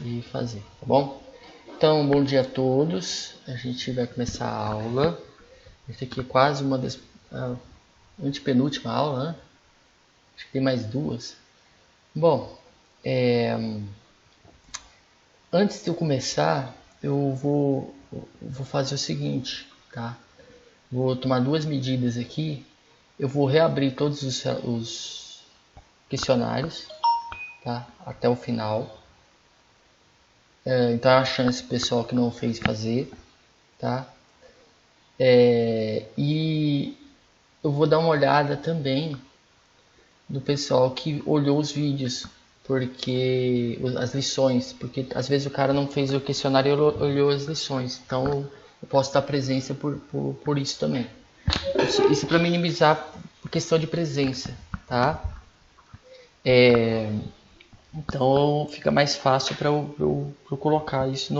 e fazer, tá bom? Então, bom dia a todos. A gente vai começar a aula. Essa aqui é quase uma das antepenúltima aula, né? Acho que tem mais duas. Bom, antes de eu começar, eu vou fazer o seguinte, tá? Vou tomar duas medidas aqui. Eu vou reabrir todos os questionários, tá? Até o final. Então é a chance pessoal que não fez fazer, tá? E eu vou dar uma olhada também do pessoal que olhou os vídeos, porque as lições, porque às vezes o cara não fez o questionário e olhou as lições, então eu posso dar presença por isso também. Isso para minimizar a questão de presença, tá? Então fica mais fácil para eu colocar isso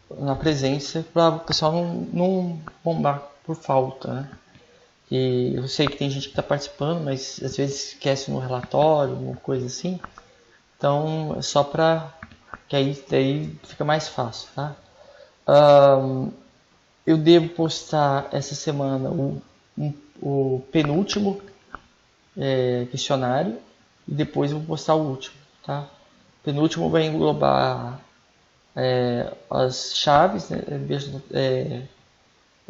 na presença para o pessoal não bombar por falta, né? E eu sei que tem gente que está participando, mas às vezes esquece no relatório, uma coisa assim. Então é só para que aí daí fica mais fácil, tá? Eu devo postar essa semana o penúltimo questionário e depois eu vou postar o último, tá? O penúltimo vai englobar as chaves, né?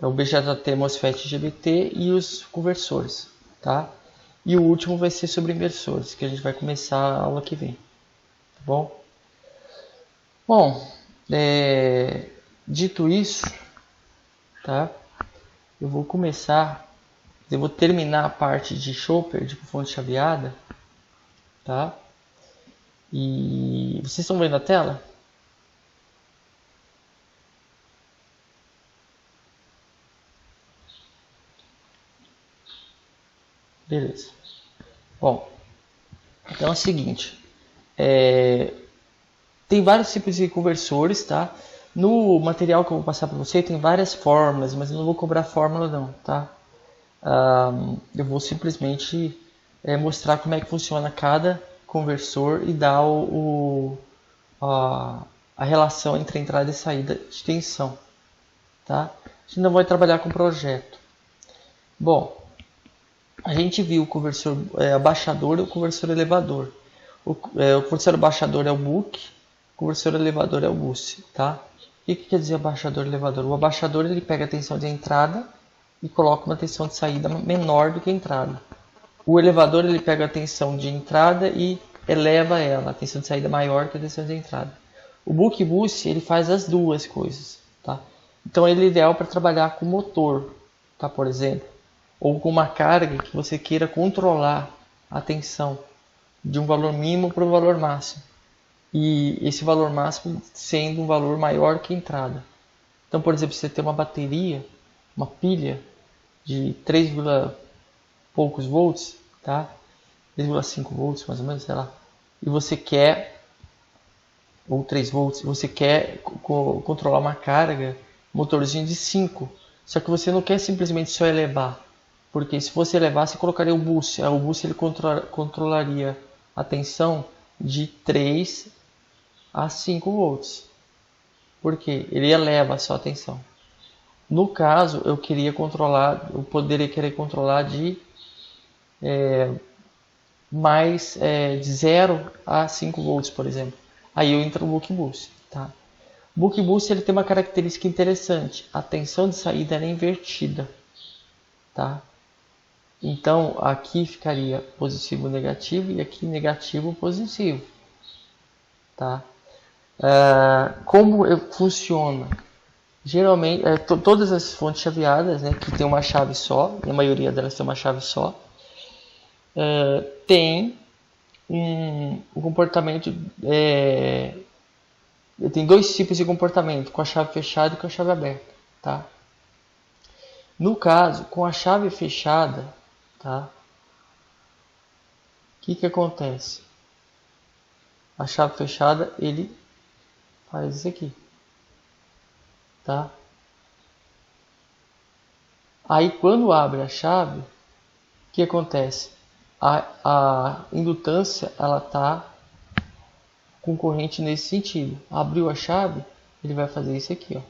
O BJT, MOSFET, GBT e os conversores, tá? E o último vai ser sobre inversores, que a gente vai começar a aula que vem, tá bom? Bom, dito isso, tá? Eu vou terminar a parte de Chopper, de fonte chaveada, tá? E vocês estão vendo a tela? Beleza. Bom, então é o seguinte. Tem vários tipos de conversores, tá? No material que eu vou passar para você tem várias fórmulas, mas eu não vou cobrar fórmula não, tá? Eu vou simplesmente mostrar como é que funciona cada conversor e dar a relação entre entrada e saída de tensão, tá? A gente não vai trabalhar com projeto. Bom, a gente viu o conversor abaixador e o conversor elevador. O conversor abaixador é o BUC, o conversor elevador é o BUSE, tá? O que quer dizer abaixador e elevador? O abaixador ele pega a tensão de entrada e coloca uma tensão de saída menor do que a entrada. O elevador ele pega a tensão de entrada e eleva ela, a tensão de saída maior que a tensão de entrada. O BUC e BUSE ele faz as duas coisas, tá? Então ele é ideal para trabalhar com motor, tá? Por exemplo, ou com uma carga que você queira controlar a tensão de um valor mínimo para um valor máximo. E esse valor máximo sendo um valor maior que a entrada. Então, por exemplo, você tem uma bateria, uma pilha de 3, poucos volts, tá? 3,5 volts mais ou menos, sei lá. E você quer, ou 3 volts, você quer controlar uma carga, motorzinho de 5. Só que você não quer simplesmente só elevar. Porque se você elevar, você colocaria o BUSE. O BUSE ele controlaria a tensão de 3 a 5 volts. Porque ele eleva só a tensão. No caso, eu poderia querer controlar de de 0 a 5 volts, por exemplo. Aí eu entro no BUC BUSE, tá? O BUC BUSE ele tem uma característica interessante. A tensão de saída é invertida, tá? Então aqui ficaria positivo negativo e aqui negativo positivo, tá? Como funciona? Geralmente, todas as fontes chaveadas, né, que tem uma chave só, a maioria delas tem uma chave só, tem um comportamento. Tem dois tipos de comportamento, com a chave fechada e com a chave aberta, tá? No caso, com a chave fechada, tá? O que acontece? A chave fechada, ele faz isso aqui, tá? Aí quando abre a chave, o que acontece? A indutância ela está com corrente nesse sentido. Abriu a chave, ele vai fazer isso aqui, ó.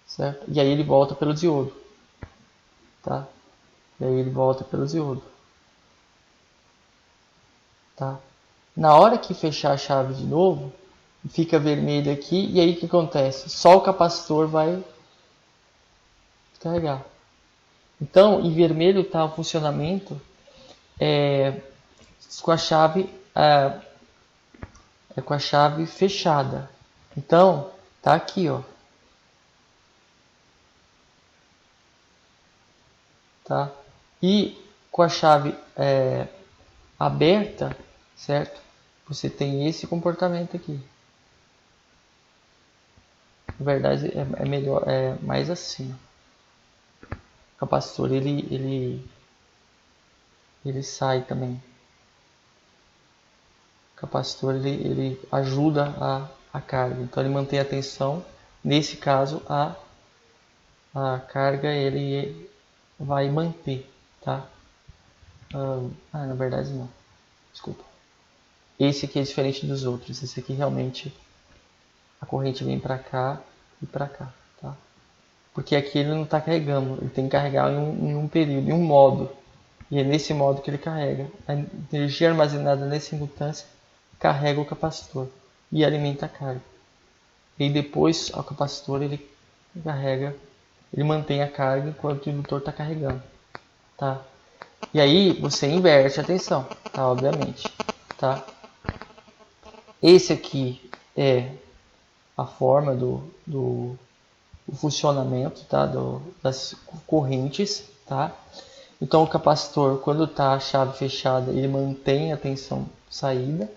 Certo? E aí ele volta pelo diodo, tá? E aí ele volta pelo diodo, tá? Na hora que fechar a chave de novo, fica vermelho aqui, e aí o que acontece? Só o capacitor vai carregar. Então, em vermelho está o funcionamento com a chave com a chave fechada. Então, tá aqui, ó. Tá? E com a chave aberta, certo? Você tem esse comportamento aqui. Na verdade, é melhor, é mais assim. O capacitor ele sai também. O capacitor ele ajuda a carga, então ele mantém a tensão. Nesse caso, a carga ele vai manter, tá? Na verdade não. Desculpa. Esse aqui é diferente dos outros. Esse aqui realmente a corrente vem para cá e para cá, tá? Porque aqui ele não está carregando, ele tem que carregar em um período, em um modo. E é nesse modo que ele carrega. A energia armazenada nessa indutância carrega o capacitor e alimenta a carga. E depois o capacitor ele carrega, ele mantém a carga enquanto o indutor está carregando, tá? E aí você inverte a tensão, tá? Obviamente, tá? Esse aqui é a forma do funcionamento, tá? Das correntes, tá? Então o capacitor, quando está a chave fechada, ele mantém a tensão saída.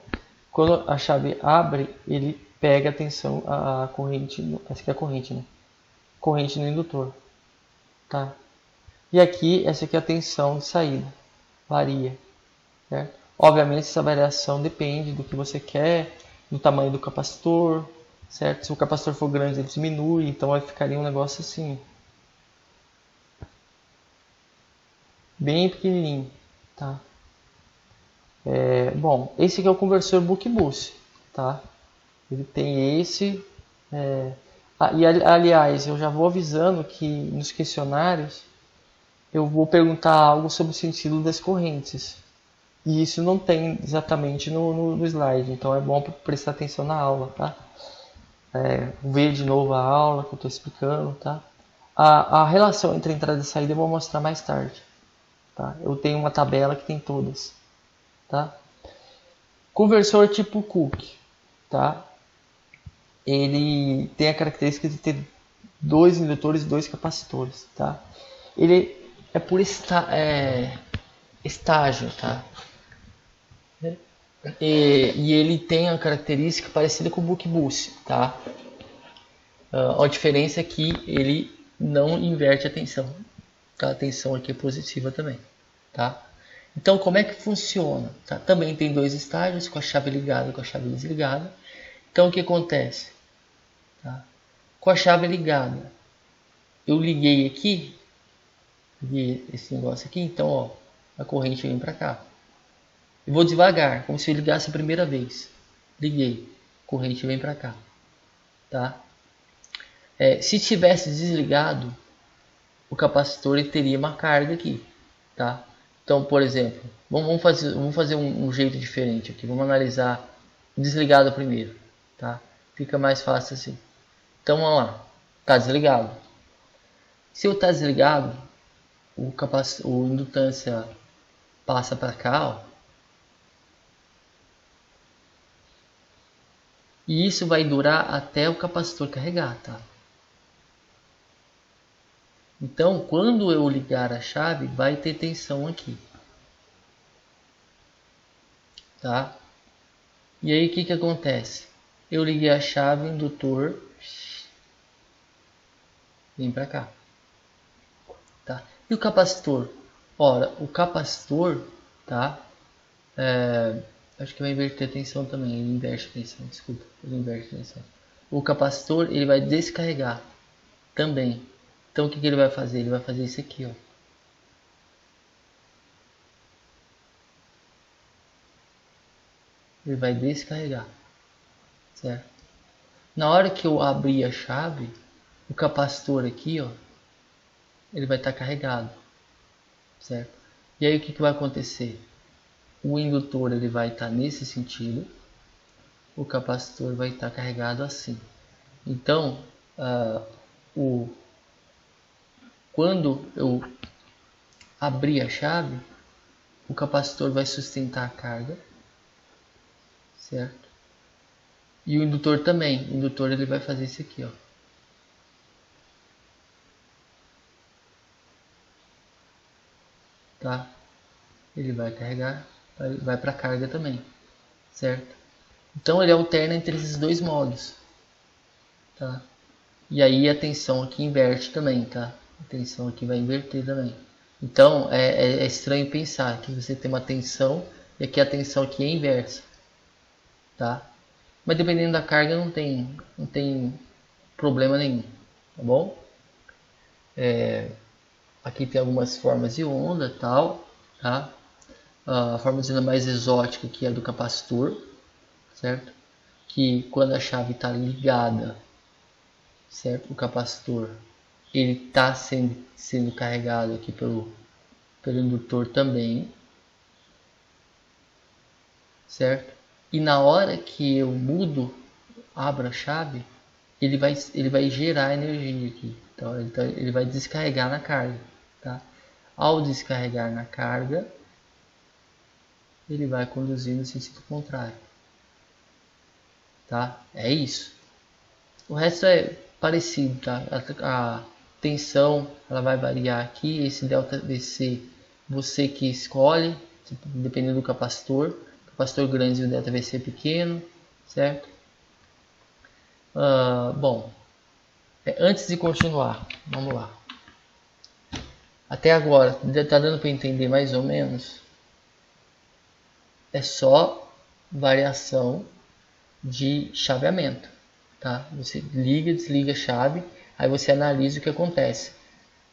Quando a chave abre, ele pega a tensão, a corrente, essa aqui é a corrente, né? Corrente no indutor, tá? E aqui, essa aqui é a tensão de saída, varia, certo? Obviamente essa variação depende do que você quer, do tamanho do capacitor, certo? Se o capacitor for grande, ele diminui, então vai ficaria um negócio assim, bem pequenininho, tá? Bom, esse aqui é o conversor Buck-Bus, tá? Ele tem esse. E aliás, eu já vou avisando que nos questionários eu vou perguntar algo sobre o sentido das correntes. E isso não tem exatamente no slide, então é bom prestar atenção na aula, tá? Ver de novo a aula que eu estou explicando, tá? A relação entre entrada e saída eu vou mostrar mais tarde, tá? Eu tenho uma tabela que tem todas, tá? Conversor tipo Cook, tá? Ele tem a característica de ter dois indutores e dois capacitores, tá? Ele é por estágio, tá? E ele tem a característica parecida com o Buck-Bus, tá? A diferença é que ele não inverte a tensão, tá? A tensão aqui é positiva também, tá? Então, como é que funciona? Tá? Também tem dois estágios, com a chave ligada e com a chave desligada. Então, o que acontece? Tá? Com a chave ligada, eu liguei aqui, liguei esse negócio aqui, então ó, a corrente vem para cá. Eu vou devagar, como se eu ligasse a primeira vez. Liguei, a corrente vem para cá. Tá? Se tivesse desligado, o capacitor ele teria uma carga aqui. Tá? Então, por exemplo, vamos fazer um jeito diferente aqui. Vamos analisar desligado primeiro. Tá? Fica mais fácil assim. Então, vamos lá. Está desligado. Se eu estar desligado, o indutância passa para cá, ó. E isso vai durar até o capacitor carregar, tá? Então, quando eu ligar a chave, vai ter tensão aqui. Tá? E aí, o que acontece? Eu liguei a chave, o indutor vem para cá. Tá? E o capacitor? Ora, o capacitor, tá? Acho que vai inverter a tensão também. Ele inverte a tensão, desculpa. Ele inverte a tensão. O capacitor, ele vai descarregar também. Então, o que ele vai fazer? Ele vai fazer isso aqui, ó. ele vai descarregar, certo? Na hora que eu abrir a chave, o capacitor aqui, ó, ele vai estar carregado, certo? E aí o que vai acontecer? O indutor ele vai estar nesse sentido, o capacitor vai estar carregado assim. Então, quando eu abrir a chave, o capacitor vai sustentar a carga, certo? E o indutor também. O indutor ele vai fazer isso aqui, ó. Tá? Ele vai carregar, vai para a carga também, certo? Então ele alterna entre esses dois modos, tá? E aí a tensão aqui inverte também, tá? A tensão aqui vai inverter também. Então é estranho pensar que você tem uma tensão e aqui a tensão aqui é inversa, tá? Mas dependendo da carga não tem problema nenhum, tá bom? Aqui tem algumas formas de onda, tal, tá? A forma de onda mais exótica que é do capacitor, certo? Que quando a chave está ligada, certo? O capacitor ele está sendo carregado aqui pelo indutor também, certo? E na hora que eu abro a chave, ele vai gerar energia aqui. Então ele vai descarregar na carga, tá? Ao descarregar na carga, ele vai conduzir no sentido contrário, tá? É isso. O resto é parecido, tá? A tensão ela vai variar aqui, esse delta VC você que escolhe, dependendo do capacitor. Capacitor grande e o delta VC pequeno, certo? Bom, antes de continuar, vamos lá. Até agora, tá dando para entender mais ou menos? É só variação de chaveamento, tá? Você liga, desliga a chave, aí você analisa o que acontece.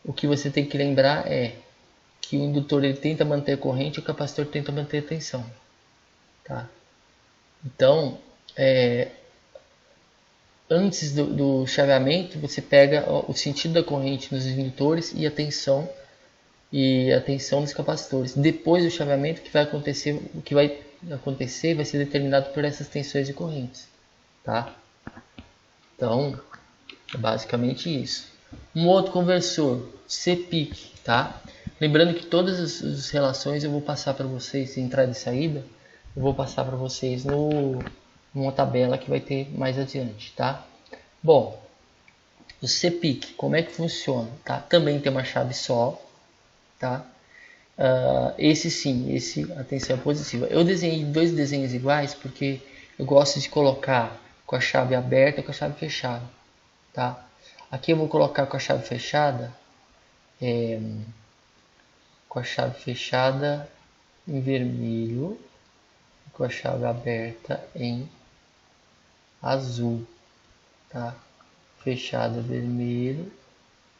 O que você tem que lembrar é que o indutor ele tenta manter a corrente e o capacitor tenta manter a tensão, tá? Então, antes do chaveamento, você pega o sentido da corrente nos indutores e a tensão dos capacitores. Depois do chaveamento, o que vai acontecer vai ser determinado por essas tensões e correntes, tá? Então, é basicamente isso. Um outro conversor, CPIC, tá? Lembrando que todas as relações eu vou passar para vocês, entrada e saída, eu vou passar para vocês numa tabela que vai ter mais adiante, tá? Bom, o CPIC, como é que funciona? Tá? Também tem uma chave só, tá? Esse a tensão é positiva. Eu desenhei dois desenhos iguais porque eu gosto de colocar com a chave aberta e com a chave fechada, tá? Aqui eu vou colocar com a chave fechada, em vermelho, com a chave aberta em azul, tá? Fechada vermelho,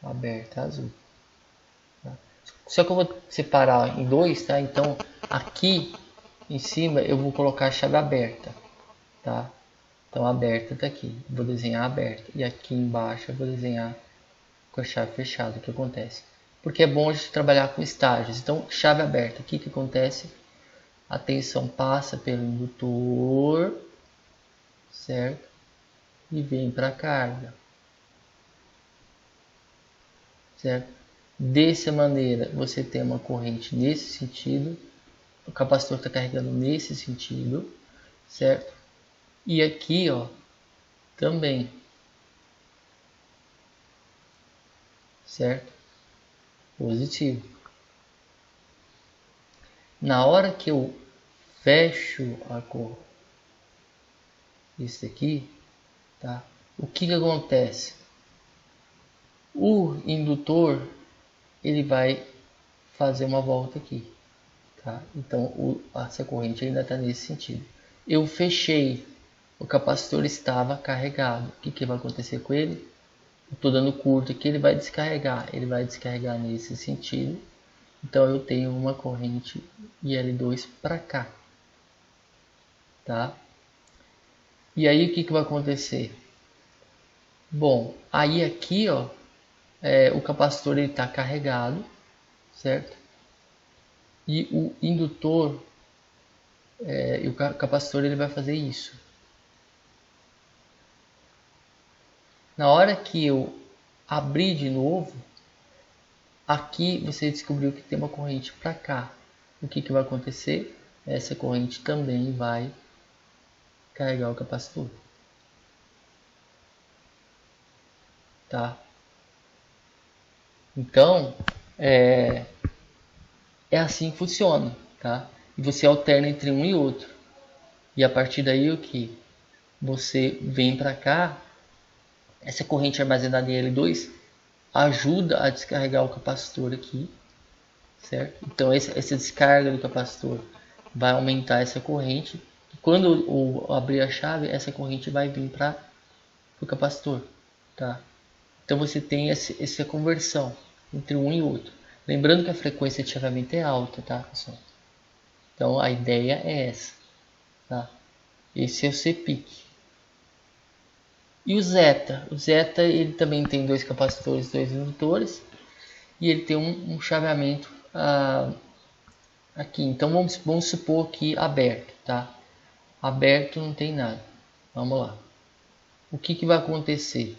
aberta azul. Tá? Só que eu vou separar em dois, tá? Então aqui em cima eu vou colocar a chave aberta, tá? Então aberta tá aqui, vou desenhar aberta. E aqui embaixo eu vou desenhar com a chave fechada. O que acontece? Porque é bom a gente trabalhar com estágios. Então chave aberta, o que acontece? A tensão passa pelo indutor, certo? E vem para a carga, certo? Dessa maneira você tem uma corrente nesse sentido, o capacitor está carregando nesse sentido, certo? E aqui, ó, também, certo? Positivo. Na hora que eu fecho a cor, isso aqui, tá? O que acontece? O indutor ele vai fazer uma volta aqui, tá? Então essa corrente ainda está nesse sentido. Eu fechei, o capacitor estava carregado. O que vai acontecer com ele? Estou dando curto aqui, ele vai descarregar nesse sentido. Então eu tenho uma corrente IL2 para cá, tá? E aí o que vai acontecer? Bom, aí aqui, ó, o capacitor ele está carregado, certo? E o indutor e o capacitor ele vai fazer isso. Na hora que eu abrir de novo, aqui você descobriu que tem uma corrente para cá. O que vai acontecer? Essa corrente também vai carregar o capacitor, tá? Então, é assim que funciona, tá? E você alterna entre um e outro. E a partir daí o que? Você vem para cá, essa corrente armazenada em L2 ajuda a descarregar o capacitor aqui, certo? Então essa descarga do capacitor vai aumentar essa corrente. E quando eu abrir a chave, essa corrente vai vir para o capacitor, tá? Então você tem essa conversão entre um e outro. Lembrando que a frequência de chaveamento é alta, tá, pessoal? Então a ideia é essa, tá? Esse é o CPIC. E o Zeta? O Zeta ele também tem dois capacitores, dois indutores. E ele tem um chaveamento aqui. Então vamos supor que aberto, tá? Aberto não tem nada. Vamos lá. O que vai acontecer?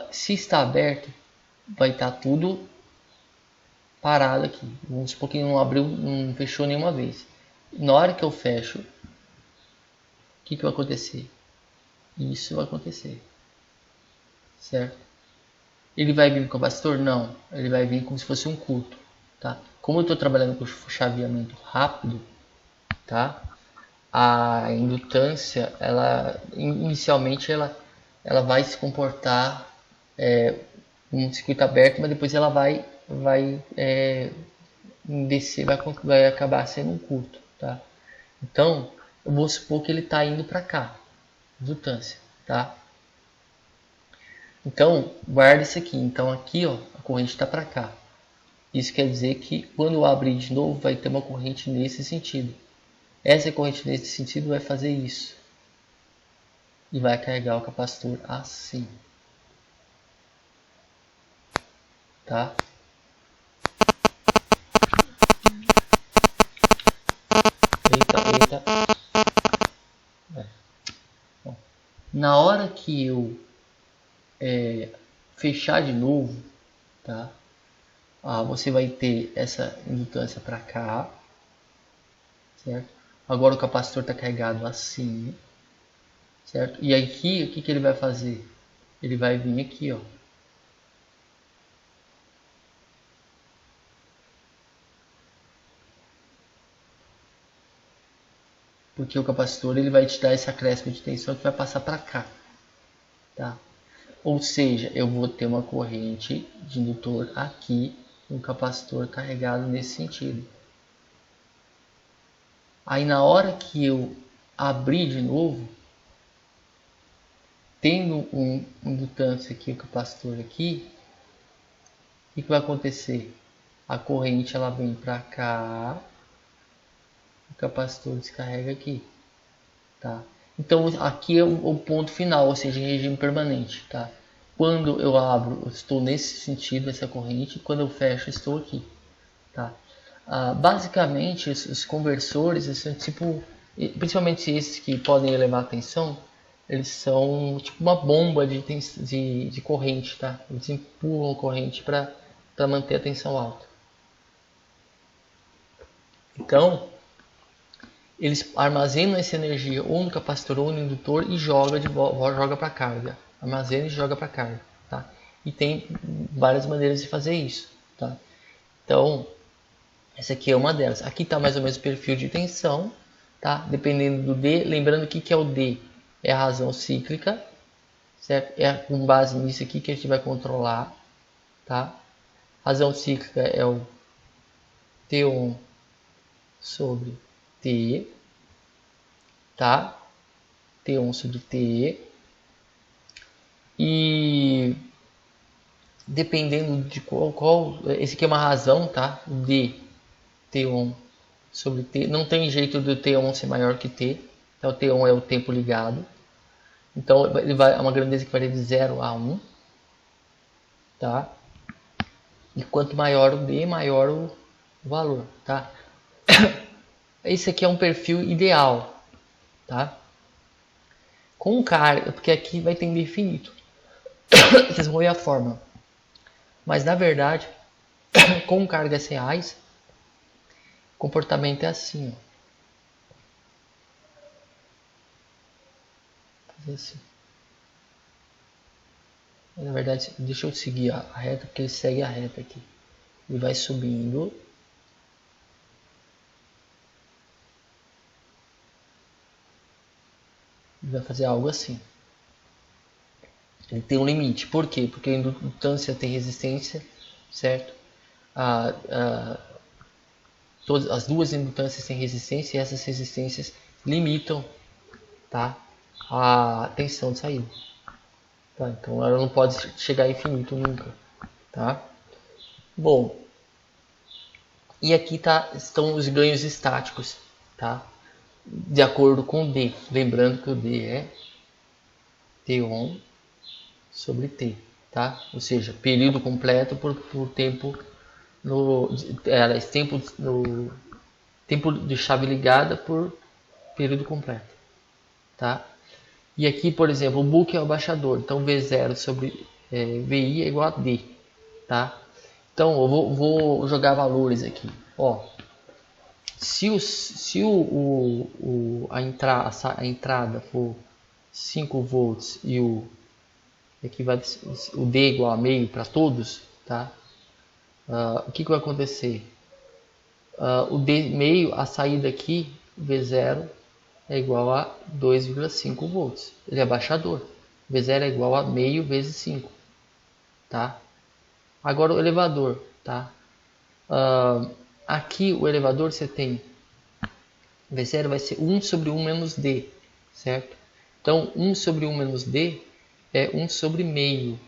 Se está aberto, vai estar tudo parado aqui. Vamos supor que não abriu, não fechou nenhuma vez. Na hora que eu fecho, o que vai acontecer? Isso vai acontecer, certo? Ele vai vir com o capacitor? Não, ele vai vir como se fosse um curto, tá? Como eu estou trabalhando com chaveamento rápido, tá? A indutância, ela inicialmente ela vai se comportar um circuito aberto, mas depois ela vai descer, vai acabar sendo um curto, tá? Então, eu vou supor que ele está indo para cá, indutância, tá? Então, guarda isso aqui. Então, aqui, ó, a corrente está para cá. Isso quer dizer que quando eu abrir de novo, vai ter uma corrente nesse sentido. Essa corrente nesse sentido vai fazer isso. E vai carregar o capacitor assim. Tá? Eita. Bom, na hora que eu fechar de novo, tá? Você vai ter essa indutância para cá, certo? Agora o capacitor está carregado assim, certo? E aqui, o que ele vai fazer? Ele vai vir aqui, ó. Porque o capacitor ele vai te dar esse acréscimo de tensão que vai passar para cá, tá? Ou seja, eu vou ter uma corrente de indutor aqui, um capacitor carregado nesse sentido. Aí na hora que eu abrir de novo, tendo um indutância aqui, o capacitor aqui, o que vai acontecer? A corrente ela vem para cá, o capacitor descarrega aqui, tá? Então aqui é o ponto final, ou seja, em regime permanente, tá? Quando eu abro, eu estou nesse sentido, essa corrente, e quando eu fecho, eu estou aqui, tá? Basicamente, os conversores, são tipo, principalmente esses que podem elevar a tensão, eles são tipo uma bomba de corrente, tá? Eles empurram a corrente para manter a tensão alta. Então, eles armazenam essa energia ou no capacitor ou no indutor e joga para carga. Armazena e joga para carga, tá? E tem várias maneiras de fazer isso, tá? Então, essa aqui é uma delas. Aqui está mais ou menos o perfil de tensão, tá? Dependendo do D, lembrando que é o D, é a razão cíclica, certo? É com base nisso aqui que a gente vai controlar, tá? Razão cíclica é o T1 sobre T, tá? T1 sobre T. E dependendo de qual esse aqui é uma razão, tá? D, T1 sobre T. Não tem jeito do T1 ser maior que T. Então o T1 é o tempo ligado. Então ele vai, é uma grandeza que varia de 0 a 1. Tá? E quanto maior o D, maior o valor. Tá? Esse aqui é um perfil ideal. Tá? Com carga, porque aqui vai ter infinito. Vocês vão ver a forma. Mas na verdade, com cargas reais, o comportamento é assim. Ó. Fazer assim. Na verdade, deixa eu seguir a reta, porque ele segue a reta aqui. Ele vai subindo. Ele vai fazer algo assim. Ele tem um limite. Por quê? Porque a indutância tem resistência, certo? Todas as duas indutâncias têm resistência e essas resistências limitam, tá, a tensão de saída. Tá? Então ela não pode chegar a infinito nunca. Tá? Bom, e aqui estão os ganhos estáticos, tá? De acordo com o D. Lembrando que o D é T1 sobre T. Tá? Ou seja, período completo por tempo tempo de chave ligada por período completo. Tá? E aqui, por exemplo, o book é o abaixador. Então V0 sobre VI é igual a D. Tá? Então eu vou jogar valores aqui. Ó, se a entrada for 5 volts e o D igual a meio para todos, tá? O que vai acontecer? O D meio, a saída aqui, V0 é igual a 2,5 volts. Ele é abaixador. V0 é igual a meio vezes 5. Tá? Agora o elevador. Tá? Aqui o elevador você tem V0 vai ser 1 sobre 1 menos D. Certo? Então 1 sobre 1 menos D é 1 sobre meio.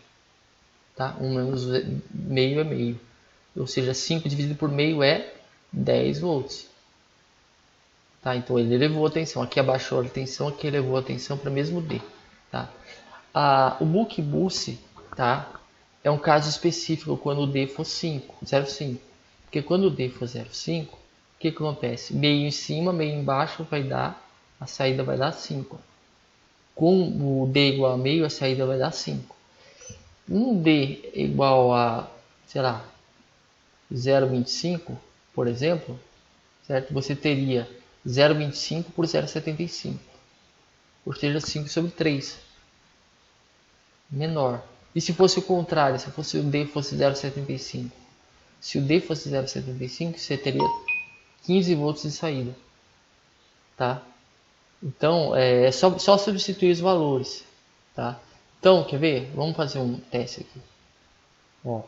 Tá? 1 menos meio é meio. Ou seja, 5 dividido por meio é 10 volts. Tá? Então ele elevou a tensão. Aqui abaixou a tensão, aqui elevou a tensão para o mesmo D. Tá? O book boost, tá? É um caso específico quando o D for 0,5. Porque quando o D for 0,5, o que acontece? Meio em cima, meio embaixo a saída vai dar 5. Com o D igual a meio, a saída vai dar 5. Um D igual a, sei lá, 0,25, por exemplo, certo? Você teria 0,25 por 0,75, ou seja, 5 sobre 3, menor. E se fosse o contrário, se fosse o D fosse 0,75, se o D fosse 0,75, você teria 15 volts de saída, tá? Então é só substituir os valores, tá? Então quer ver? Vamos fazer um teste aqui. Ó,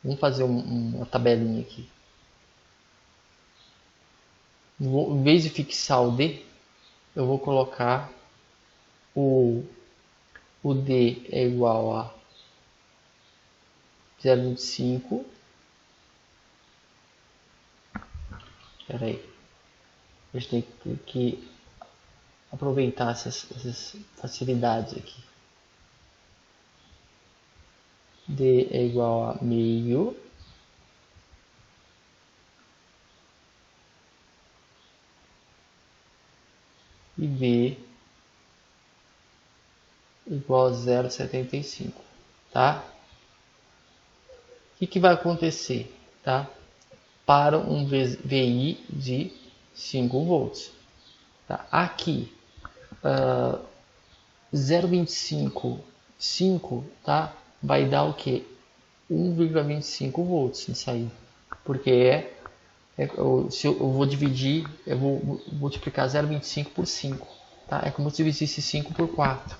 vamos fazer uma tabelinha aqui. Em vez de fixar o D, eu vou colocar o D é igual a 0,25. Espera aí. A gente tem que aproveitar essas facilidades aqui. D é igual a meio. E V igual a 0,75, tá? O que vai acontecer, tá? Para um VI de 5 volts, tá? Aqui, 0,25, 5, tá? Vai dar o que? 1,25 volts de saída, porque se eu vou dividir, eu vou multiplicar 0,25 por 5, tá? É como se eu dividisse 5 por 4,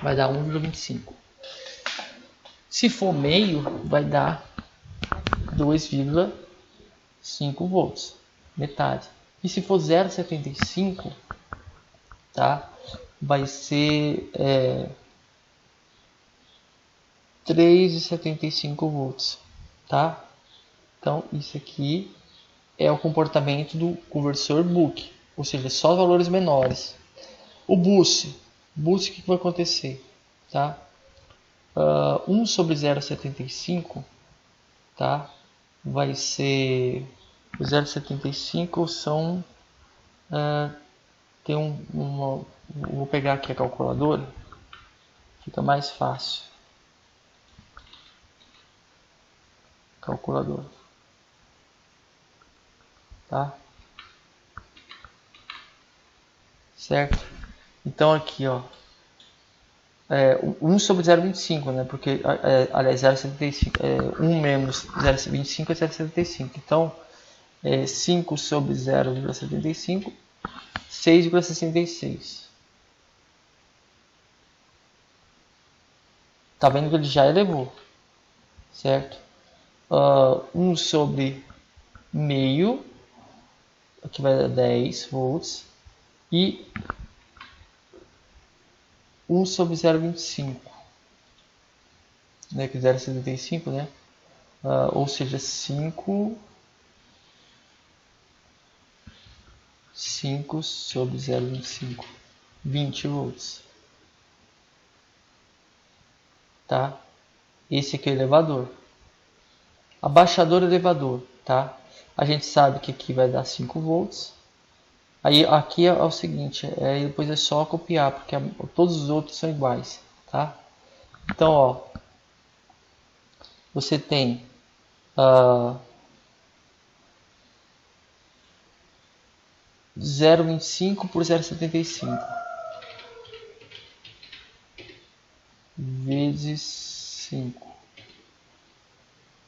vai dar 1,25. Se for meio, vai dar 2,5 volts, metade. E se for 0,75, tá? Vai ser 3,75 volts, tá? Então isso aqui é o comportamento do conversor book, ou seja, só valores menores. O boost, o que vai acontecer? Tá? 1 sobre 0,75, tá? Vai ser... O 0,75 são... tem vou pegar aqui a calculadora, fica mais fácil. Calculadora. Tá? Certo? Então aqui, ó, 1 sobre 0,25, né? Porque, aliás, 0,75, 1 menos 0,25 é 0,75. Então, 5 sobre 0,75, 6,66. Tá vendo que ele já elevou, certo? 1 sobre meio, aqui vai dar 10 volts, e 1 sobre 0,25, né, que 0,75, né? Ou seja, 5 sobre 0,25, 20 volts. Tá? Esse aqui é o elevador. Abaixador elevador, tá? A gente sabe que aqui vai dar 5 volts. Aí aqui é o seguinte, depois é só copiar, porque todos os outros são iguais, tá? Então, ó, você tem 0,25 por 0,75 vezes 5,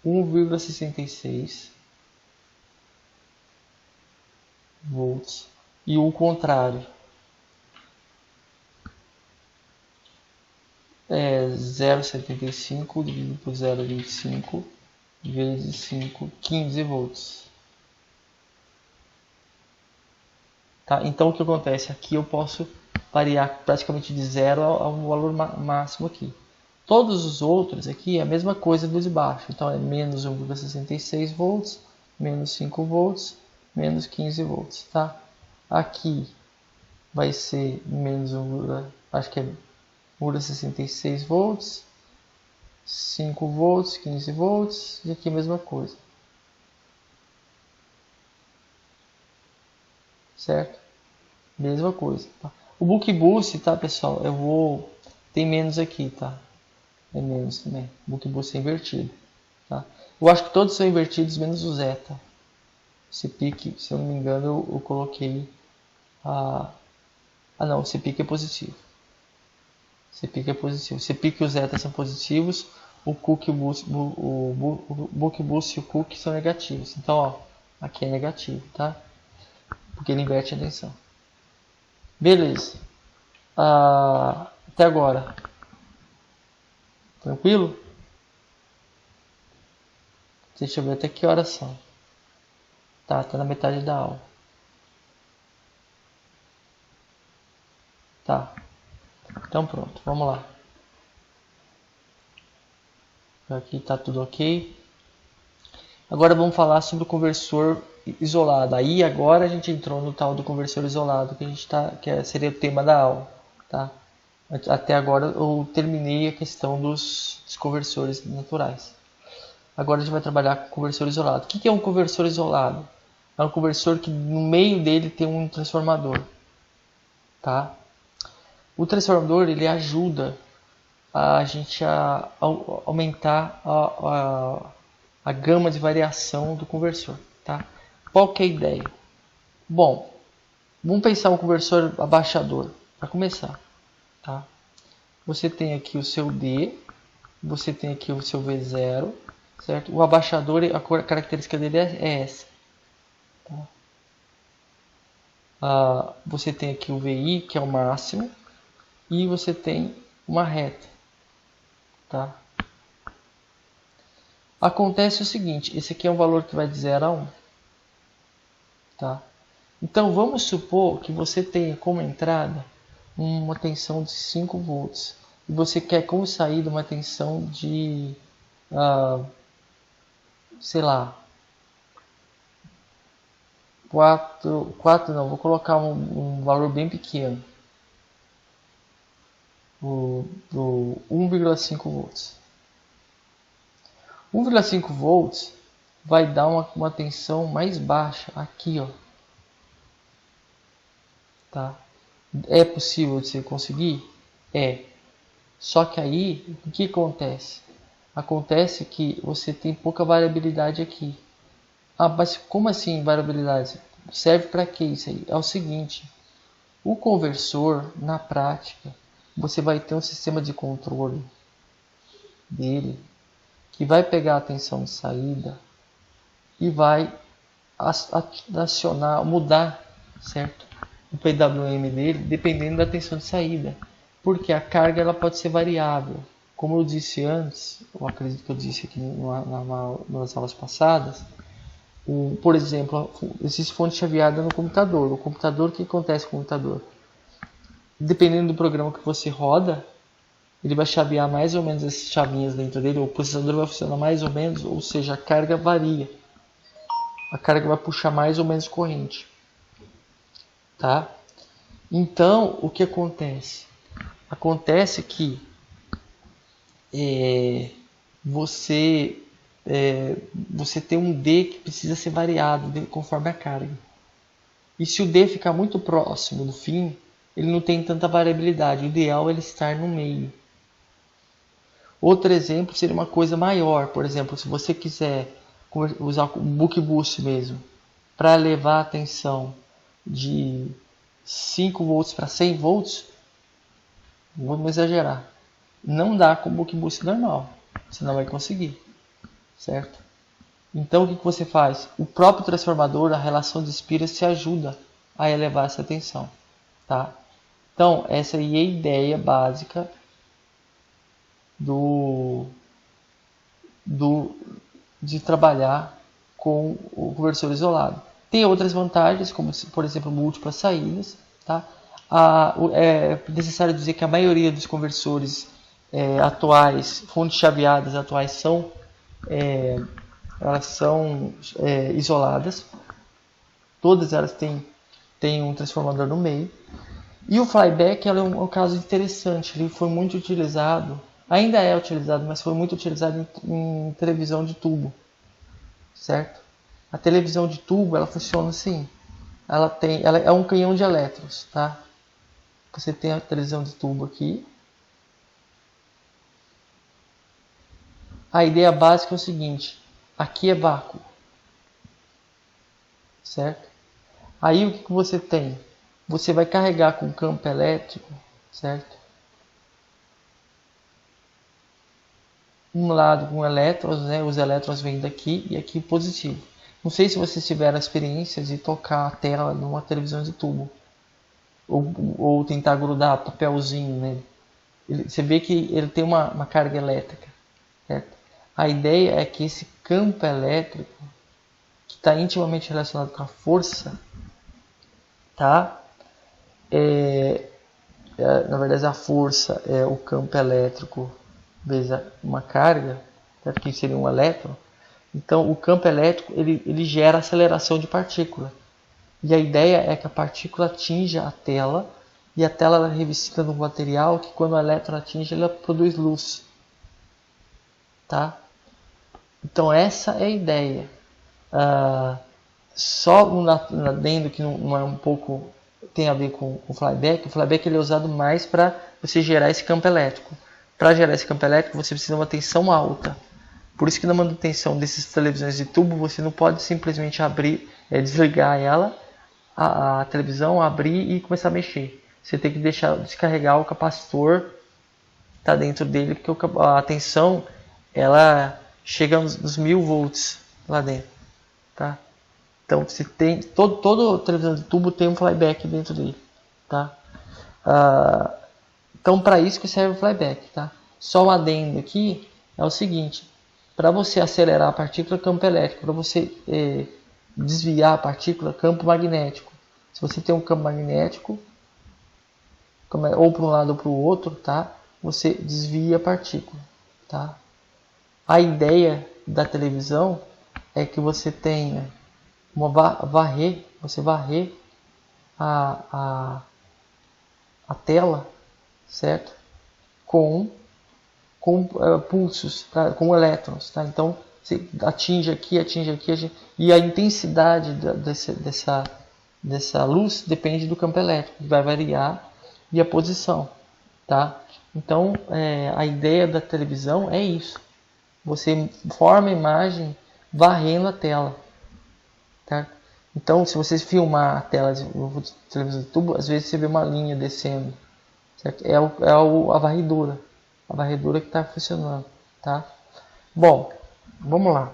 1,66 volts. E o contrário é 0,75 dividido por 0,25 vezes 5, 15 volts. Tá? Então o que acontece? Aqui eu posso variar praticamente de 0 ao valor máximo aqui. Todos os outros aqui é a mesma coisa do de baixo. Então é menos 1,66 volts, menos 5 volts, menos 15 volts. Tá? Aqui vai ser menos 1, acho que é 1,66 volts, 5 volts, 15 volts, e aqui a mesma coisa. Certo? Mesma coisa. Tá? O book boost, tá, pessoal? Tem menos aqui, tá? É menos também. O book boost é invertido. Tá? Eu acho que todos são invertidos, menos o zeta. Esse pique, se eu não me engano, eu coloquei não, esse pique é positivo. Esse pique é positivo. Esse pique e o zeta são positivos. O book boost e o cook são negativos. Então, ó, aqui é negativo, tá? Porque ele inverte a tensão. Beleza. Até agora. Tranquilo? Deixa eu ver até que horas são. Tá na metade da aula. Tá. Então pronto, vamos lá. Aqui tá tudo ok. Agora vamos falar sobre o conversor isolado. Aí agora a gente entrou no tal do conversor isolado que a gente seria o tema da aula, tá? Até agora eu terminei a questão dos conversores naturais. Agora a gente vai trabalhar com conversor isolado. O que é um conversor isolado? É um conversor que no meio dele tem um transformador, tá? O transformador ele ajuda a gente a aumentar a gama de variação do conversor, tá? Qual que é a ideia? Bom, vamos pensar um conversor abaixador para começar, tá? Você tem aqui o seu D, você tem aqui o seu V0, certo? O abaixador, a característica dele é essa. Tá? Você tem aqui o VI, que é o máximo, e você tem uma reta, tá? Acontece o seguinte, esse aqui é um valor que vai de 0 a 1, tá? Então vamos supor que você tenha como entrada uma tensão de 5 volts e você quer como saída uma tensão de, sei lá, 4 não, vou colocar um valor bem pequeno. Do 1,5 volts. 1,5 volts vai dar uma tensão mais baixa aqui, ó. Tá? É possível de você conseguir? É. Só que aí, o que acontece? Acontece que você tem pouca variabilidade aqui. Ah, mas como assim variabilidade? Serve para que isso aí? É o seguinte, o conversor, na prática, você vai ter um sistema de controle dele que vai pegar a tensão de saída e vai acionar, mudar, certo? O PWM dele dependendo da tensão de saída, porque a carga ela pode ser variável. Como eu disse antes, eu acredito que eu disse aqui nas aulas passadas, por exemplo, existe fonte chaveada no computador. O computador, o que acontece com o computador? Dependendo do programa que você roda, ele vai chavear mais ou menos essas chavinhas dentro dele, o processador vai funcionar mais ou menos, ou seja, a carga varia. A carga vai puxar mais ou menos corrente. Tá? Então, o que acontece? Acontece que você tem um D que precisa ser variado conforme a carga. E se o D ficar muito próximo do fim, ele não tem tanta variabilidade. O ideal é ele estar no meio. Outro exemplo seria uma coisa maior. Por exemplo, se você quiser usar o Buck Boost mesmo, para levar a tensão de 5 volts para 100 volts, vamos exagerar. Não dá com o Buck Boost normal. Você não vai conseguir. Certo? Então o que você faz? O próprio transformador, a relação de Spira, se ajuda a elevar essa tensão. Tá? Então essa aí é a ideia básica de trabalhar com o conversor isolado. Tem outras vantagens, como por exemplo múltiplas saídas. Tá? É necessário dizer que a maioria dos conversores atuais, fontes chaveadas atuais, são isoladas. Todas elas têm um transformador no meio. E o flyback é um caso interessante. Ele foi muito utilizado, ainda é utilizado, mas foi muito utilizado em televisão de tubo. Certo? A televisão de tubo ela funciona assim. Ela é um canhão de elétrons. Tá? Você tem a televisão de tubo aqui. A ideia básica é o seguinte. Aqui é vácuo. Certo? Aí o que você tem? Você vai carregar com campo elétrico, certo? Um lado com elétrons, né? Os elétrons vêm daqui e aqui positivo. Não sei se vocês tiveram a experiência de tocar a tela numa televisão de tubo. Ou tentar grudar papelzinho nele. Você vê que ele tem uma carga elétrica, certo? A ideia é que esse campo elétrico, que está intimamente relacionado com a força, tá? Na verdade, a força é o campo elétrico vezes uma carga, certo? Que seria um elétron. Então, o campo elétrico ele gera aceleração de partícula. E a ideia é que a partícula atinja a tela e a tela é revestida num material que, quando o elétron atinge, ela produz luz. Tá? Então, essa é a ideia. Só um adendo que não é um pouco tem a ver com o flyback. O flyback ele é usado mais para você gerar esse campo elétrico. Para gerar esse campo elétrico, você precisa de uma tensão alta. Por isso que na manutenção dessas televisões de tubo, você não pode simplesmente desligar ela, a televisão, abrir e começar a mexer. Você tem que deixar descarregar o capacitor, tá dentro dele, porque a tensão ela chega nos 1000 volts lá dentro. Tá? Então você tem todo televisão de tubo tem um flyback dentro dele, tá? Então para isso que serve o flyback, tá? Só um adendo aqui é o seguinte: para você acelerar a partícula, campo elétrico; para você desviar a partícula, campo magnético. Se você tem um campo magnético, ou para um lado ou para o outro, tá? Você desvia a partícula, tá? A ideia da televisão é que você tenha você varrer a tela, certo? Com pulsos, tá? Com elétrons, tá? Então você atinge aqui, e a intensidade dessa luz depende do campo elétrico, vai variar, e a posição, tá? Então a ideia da televisão é isso. Você forma a imagem varrendo a tela, tá? Então, se você filmar a tela de televisão de tubo, às vezes você vê uma linha descendo, certo? A varredura que está funcionando, tá? Bom, vamos lá.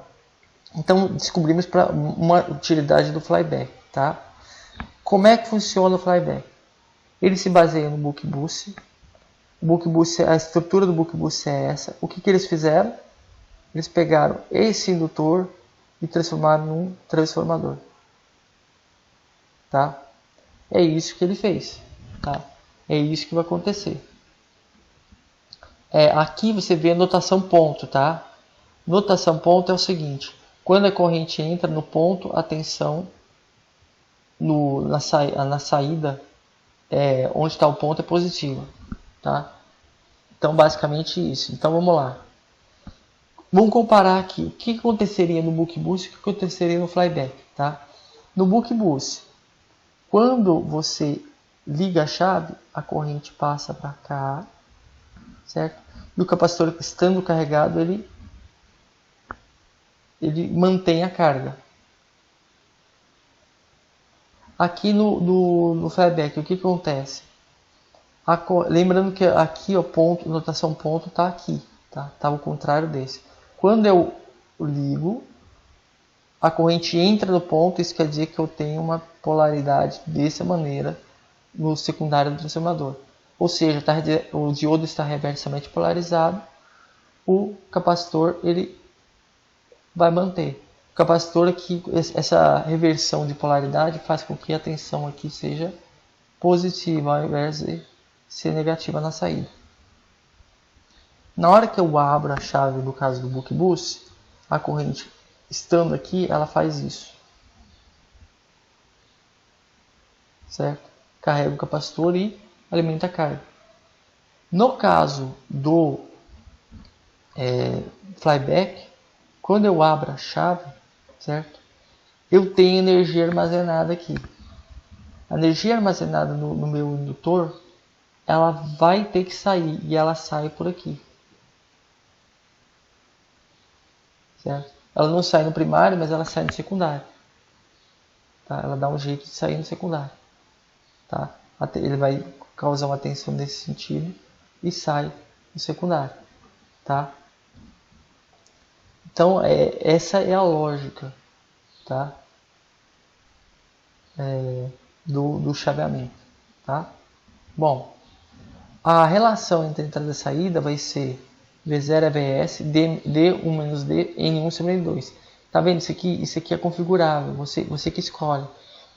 Então, descobrimos uma utilidade do flyback, tá? Como é que funciona o flyback? Ele se baseia no bookbus. A estrutura do bookbus é essa. O que eles fizeram? Eles pegaram esse indutor e transformaram num transformador. Tá? É isso que ele fez. Tá? É isso que vai acontecer. Aqui você vê a notação ponto. Tá? Notação ponto é o seguinte. Quando a corrente entra no ponto, a tensão na saída, onde está o ponto, é positiva. Tá? Então, basicamente isso. Então, vamos lá. Vamos comparar aqui o que aconteceria no bookbus e o que aconteceria no flyback. Tá? No bookbus, quando você liga a chave, a corrente passa para cá, certo? E o capacitor, estando carregado, ele mantém a carga. Aqui no flyback, o que acontece? Lembrando que aqui o ponto, notação ponto está aqui, tá? Tá ao contrário desse. Quando eu ligo, a corrente entra no ponto, isso quer dizer que eu tenho uma polaridade dessa maneira no secundário do transformador. Ou seja, o diodo está reversamente polarizado, o capacitor ele vai manter. O capacitor aqui, essa reversão de polaridade faz com que a tensão aqui seja positiva ao invés de ser negativa na saída. Na hora que eu abro a chave, no caso do bookbus, a corrente estando aqui, ela faz isso. Certo? Carrega o capacitor e alimenta a carga. No caso do flyback, quando eu abro a chave, certo? Eu tenho energia armazenada aqui. A energia armazenada no meu indutor, ela vai ter que sair, e ela sai por aqui. Certo? Ela não sai no primário, mas ela sai no secundário. Tá? Ela dá um jeito de sair no secundário. Tá? Ele vai causar uma tensão nesse sentido e sai no secundário. Tá? Então, essa é a lógica, tá? Do chaveamento. Tá? Bom, a relação entre entrada e saída vai ser V0 é Vs, D1 menos D, N1 sobre N2. Tá vendo? Isso aqui é configurável, você que escolhe.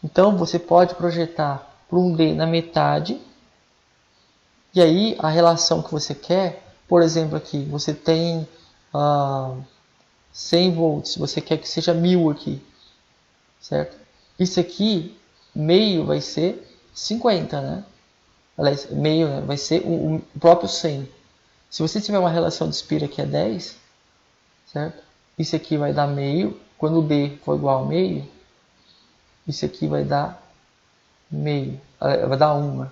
Então, você pode projetar por um D na metade, e aí a relação que você quer, por exemplo aqui, você tem 100 volts, você quer que seja 1000 aqui, certo? Isso aqui, meio vai ser 50, né? Aliás, meio, né? Vai ser o próprio 100. Se você tiver uma relação de Spira que é 10, certo? Isso aqui vai dar meio. Quando o D for igual a meio, isso aqui vai dar meio. Vai dar 1. Né?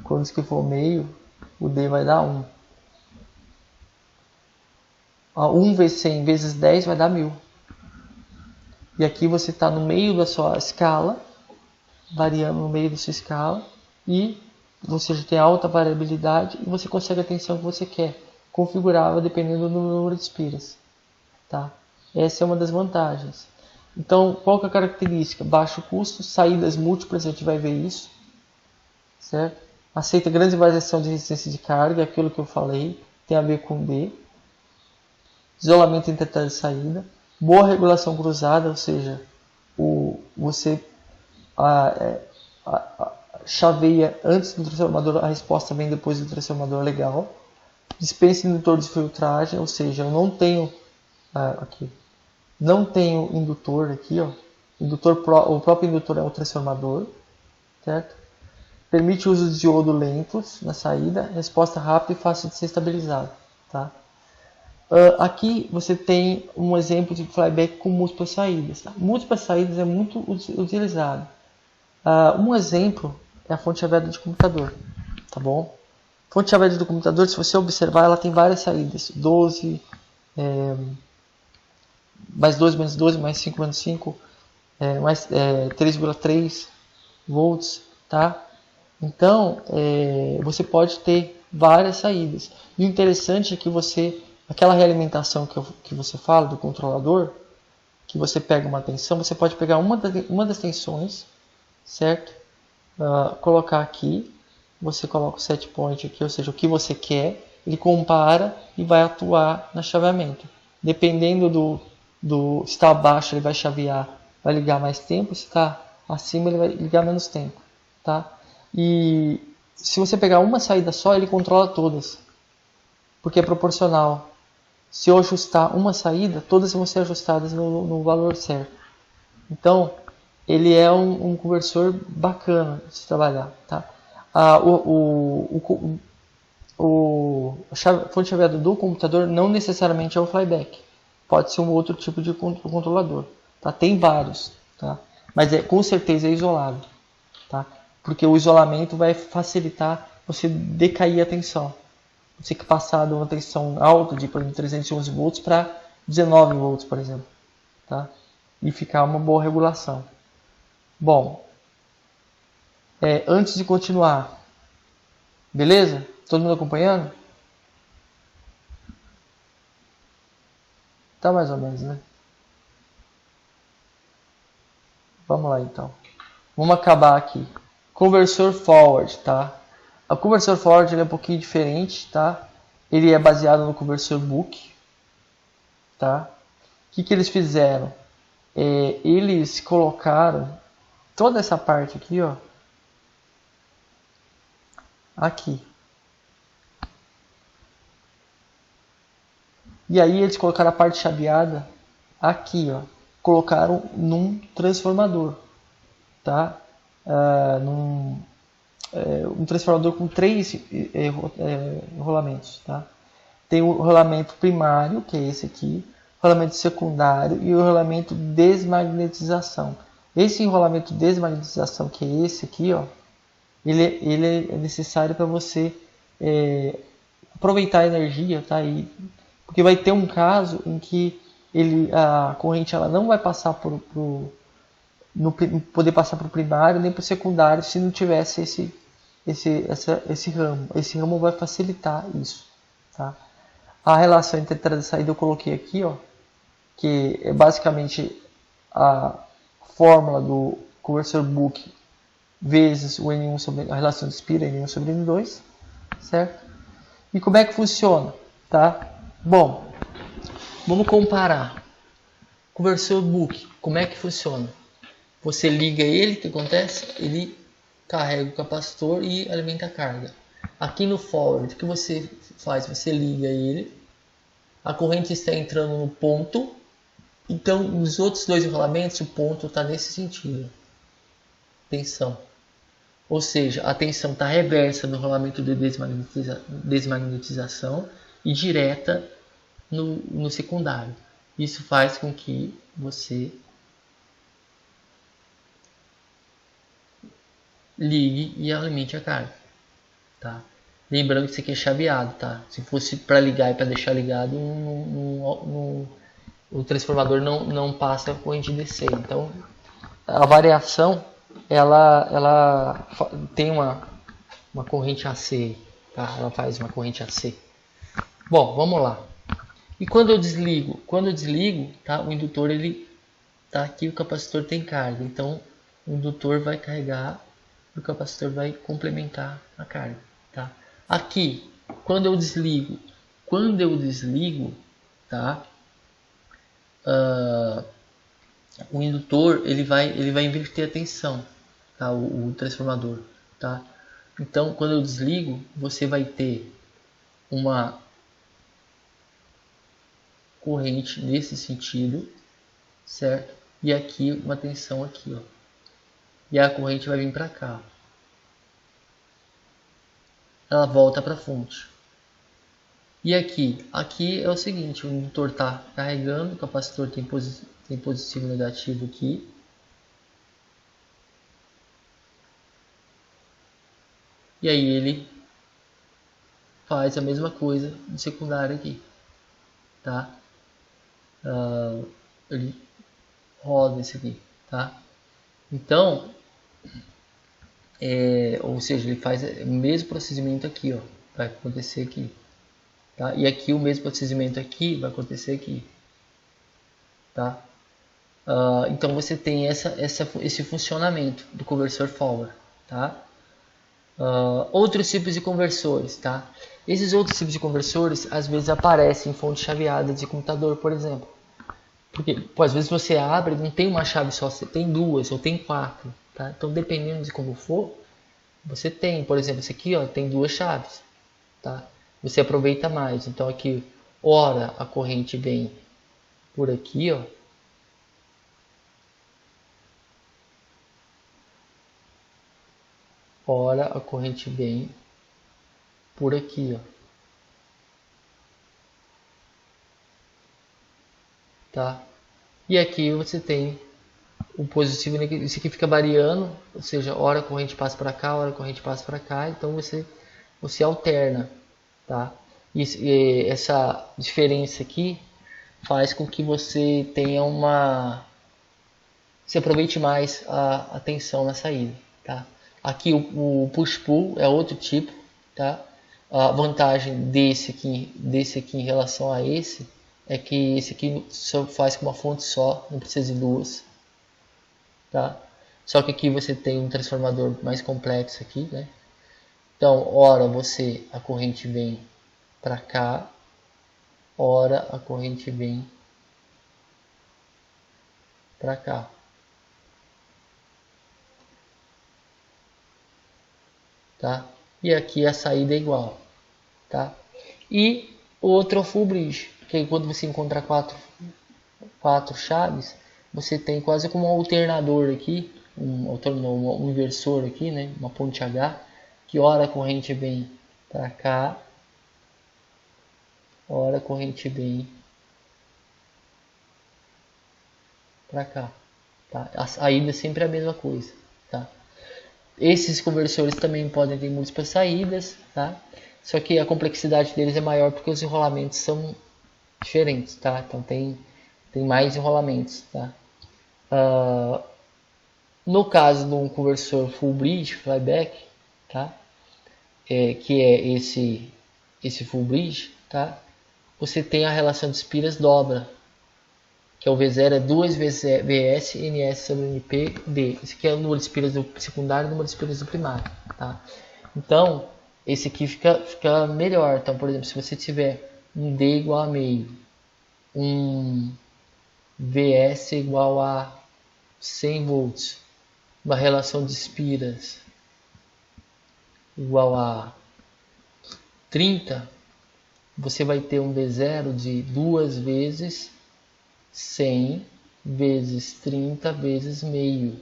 Quando isso aqui for meio, o D vai dar 1. 1 vezes 100 vezes 10 vai dar 1000. E aqui você está no meio da sua escala, variando no meio da sua escala, e você já tem alta variabilidade e você consegue a tensão que você quer, configurável dependendo do número de espiras. Tá? Essa é uma das vantagens. Então, qual que é a característica? Baixo custo, saídas múltiplas, a gente vai ver isso. Certo? Aceita grande variação de resistência de carga, aquilo que eu falei, tem a ver com D. Isolamento entre entrada e saída. Boa regulação cruzada, ou seja, você chaveia antes do transformador, a resposta vem depois do transformador legal. Dispensa indutor de filtragem, ou seja, eu não tenho não tem o indutor aqui, ó. O próprio indutor é o transformador, certo? Permite o uso de diodo lentos na saída, resposta rápida e fácil de ser estabilizado, tá? Aqui você tem um exemplo de flyback com múltiplas saídas. Tá? Múltiplas saídas é muito utilizado. Um exemplo é a fonte AV de computador, tá bom? Fonte AV do computador, se você observar, ela tem várias saídas. 12, mais 12 menos 12, mais 5 menos 5, mais 3,3 volts, tá? Então, você pode ter várias saídas. E o interessante é que aquela realimentação que você fala do controlador, que você pega uma tensão, você pode pegar uma das tensões, certo? Colocar aqui, você coloca o set point aqui, ou seja, o que você quer, ele compara e vai atuar no chaveamento. Dependendo se está abaixo, ele vai chavear, vai ligar mais tempo, se está acima, ele vai ligar menos tempo, tá? E se você pegar uma saída só, ele controla todas, porque é proporcional. Se eu ajustar uma saída, todas vão ser ajustadas no valor certo. Então, ele é um conversor bacana de se trabalhar. Tá? A fonte chaveada do computador não necessariamente é o flyback. Pode ser um outro tipo de controlador. Tá? Tem vários, tá? Mas com certeza é isolado. Tá? Porque o isolamento vai facilitar você decair a tensão. Você que passar de uma tensão alta de 311 volts para 19 volts, por exemplo, tá? E ficar uma boa regulação. Bom, antes de continuar, beleza? Todo mundo acompanhando? Tá mais ou menos, né? Vamos lá então. Vamos acabar aqui. Conversor forward, tá? O conversor forward ele é um pouquinho diferente, tá? Ele é baseado no conversor book, tá? O que eles fizeram? Eles colocaram toda essa parte aqui, ó, aqui. E aí eles colocaram a parte chaveada aqui, ó. Colocaram num transformador, tá? Um transformador com 3 rolamentos, tá? Tem o rolamento primário, que é esse aqui, o rolamento secundário e o rolamento desmagnetização. Esse enrolamento desmagnetização, que é esse aqui, ó, ele é necessário para você aproveitar a energia, tá? Porque vai ter um caso em que a corrente ela não vai passar poder passar para o primário nem para o secundário se não tivesse esse ramo. Esse ramo vai facilitar isso, tá? A relação entre entrada e saída eu coloquei aqui, ó, que é basicamente a fórmula do conversor book vezes o N1 sobre a relação de Spira, N1 sobre N2, certo? E como é que funciona, tá? Bom, vamos comparar. Conversor book, como é que funciona? Você liga ele, o que acontece? Ele carrega o capacitor e alimenta a carga. Aqui no forward, o que você faz? Você liga ele, a corrente está entrando no ponto, então nos outros dois enrolamentos o ponto está nesse sentido. Tensão. Ou seja, a tensão está reversa no rolamento de desmagnetização e direta no secundário. Isso faz com que você ligue e alimente a carga. Tá? Lembrando que isso aqui é chaveado. Tá? Se fosse para ligar e para deixar ligado, o transformador não passa a corrente DC. Então, a variação ela tem uma corrente AC, tá? Ela faz uma corrente AC. Bom, vamos lá. E quando eu desligo? Quando eu desligo, tá? O indutor ele tá aqui, o capacitor tem carga. Então, o indutor vai carregar, o capacitor vai complementar a carga, tá? Aqui, quando eu desligo, tá? O indutor ele vai inverter a tensão, tá? O transformador, tá? Então, quando eu desligo, você vai ter uma corrente nesse sentido, certo? E aqui uma tensão aqui, ó. E a corrente vai vir para cá. Ela volta para a fonte. E aqui é o seguinte, o indutor está carregando, o capacitor tem positivo e negativo aqui. E aí ele faz a mesma coisa no secundário aqui, tá? Ele roda esse aqui, tá? Então, ou seja, ele faz o mesmo procedimento aqui, ó, vai acontecer aqui, tá? E aqui o mesmo procedimento aqui vai acontecer aqui, tá? Então você tem esse funcionamento do conversor forward, tá? Outros tipos de conversores, tá? Esses outros tipos de conversores às vezes aparecem em fontes chaveadas de computador, por exemplo. Porque às vezes você abre, não tem uma chave só, você tem duas ou tem quatro, tá? Então dependendo de como for, você tem, por exemplo, esse aqui, ó, tem duas chaves, tá? Você aproveita mais. Então aqui, ora a corrente vem por aqui, ó. Ora a corrente vem por aqui, ó. Tá? E aqui você tem o positivo e negativo. Isso aqui fica variando, ou seja, hora a corrente passa para cá, hora a corrente passa para cá, então você alterna, tá? E essa diferença aqui faz com que você tenha se aproveite mais a tensão na saída, tá? Aqui o push-pull é outro tipo, tá? A vantagem desse aqui em relação a esse é que esse aqui só faz com uma fonte só, não precisa de duas, tá? Só que aqui você tem um transformador mais complexo aqui, né? Então, ora a corrente vem para cá, ora a corrente vem para cá. Tá? E aqui a saída é igual, tá? E o outro é o full bridge, que quando você encontrar quatro chaves, você tem quase como um alternador aqui, um inversor aqui, né? Uma ponte H, que ora a corrente vem para cá, ora a corrente vem para cá, tá? A saída é sempre a mesma coisa, tá? Esses conversores também podem ter múltiplas saídas, tá? Só que a complexidade deles é maior porque os enrolamentos são diferentes, tá? Então tem mais enrolamentos, tá? No caso de um conversor full bridge, flyback, tá? Que é esse full bridge, tá? Você tem a relação de espiras dobra, que é o V0 é 2 vezes VS NS sobre NP D. Esse aqui é o número de espiras do secundário e o número de espiras do primário, tá? Então, esse aqui fica melhor. Então, por exemplo, se você tiver um D igual a meio, um VS igual a 100 volts, uma relação de espiras igual a 30, você vai ter um V0 de 2 vezes 100 vezes 30 vezes meio,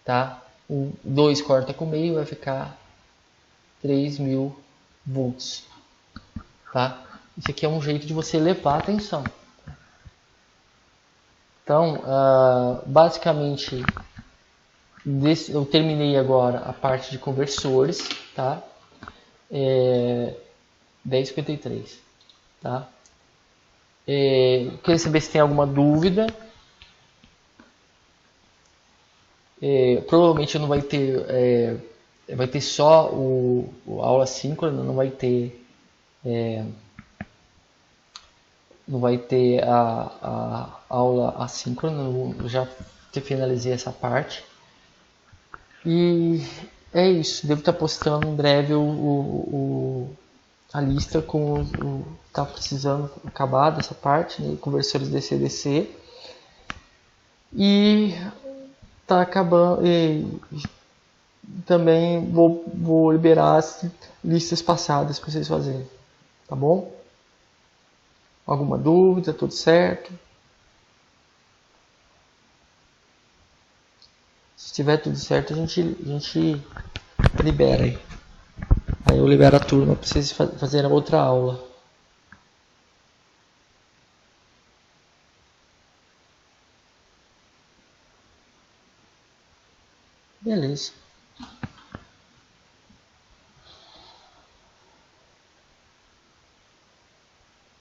tá? O 2 corta com meio, vai ficar 3.000 volts, tá? Isso aqui é um jeito de você levar a tensão. Então, basicamente, eu terminei agora a parte de conversores, tá? 10:53, tá? Queria saber se tem alguma dúvida. Provavelmente não vai ter, vai ter só a aula síncrona, não vai ter, a aula assíncrona. Eu já finalizei essa parte. E é isso. Devo estar postando em breve a lista com tá precisando acabar dessa parte, né? Conversores DC-DC. E tá acabando. E também vou liberar as listas passadas para vocês fazerem. Tá bom? Alguma dúvida? Tudo certo? Se tiver tudo certo, a gente libera aí. Aí eu libero a turma para vocês fazerem outra aula. Beleza.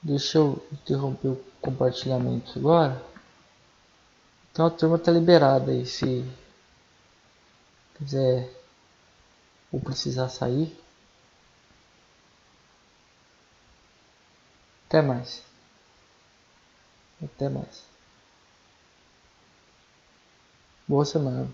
Deixa eu interromper o compartilhamento agora. Então a turma tá liberada aí, se quiser ou precisar sair. Até mais. Até mais. Boa semana.